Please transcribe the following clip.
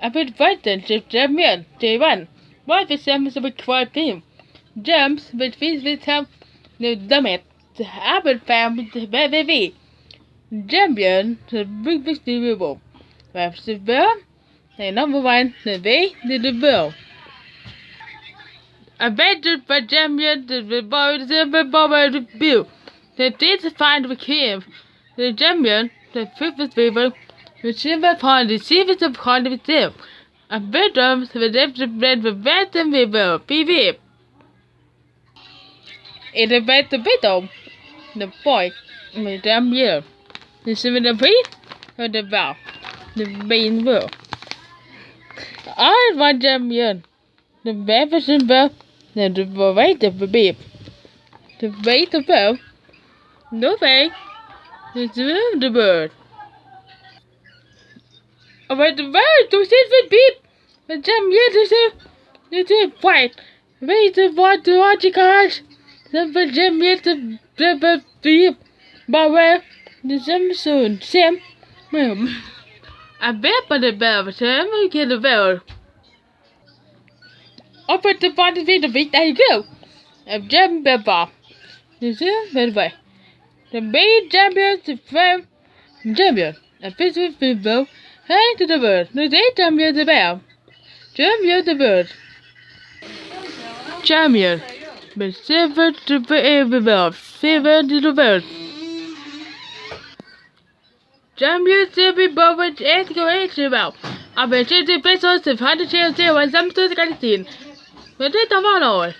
I've been fighting to champion J1. Why the same is a big quiet team? Gems with fees with help the damage. The Apple found the baby. Champion the big devil. Web Silver, the number one, the way, the bill. I bet for champion the boy the bill. The did find with him. The champion, the fifth people, the silver upon the seventh upon the tip. A bedroom with the bread with better people, PV. In the bed the bedroom, the boy, the champion. The silver piece, or the bell, the main will. I want champion. The baby symbol, the weight of the babe. The weight of the no way. The bird. About the bird to sit with beep. The champion is white. Wait the what to watch your cars. The champion the beep. But where the Samson Sam. I bet by the bell, Sam, we get the bell. Up at the bottom of the feet, there you go. A jam pepper. This is the way. The main champion, the firm champion. A piece of people. Hey to the bird. The day champion the bell. Champion the bird. Champion. But silver to the bell. Silver to the bird. Champion silver bobbage and go into the bell. I bet you the pesos of 100 shares there was some to the canteen. But it's a model.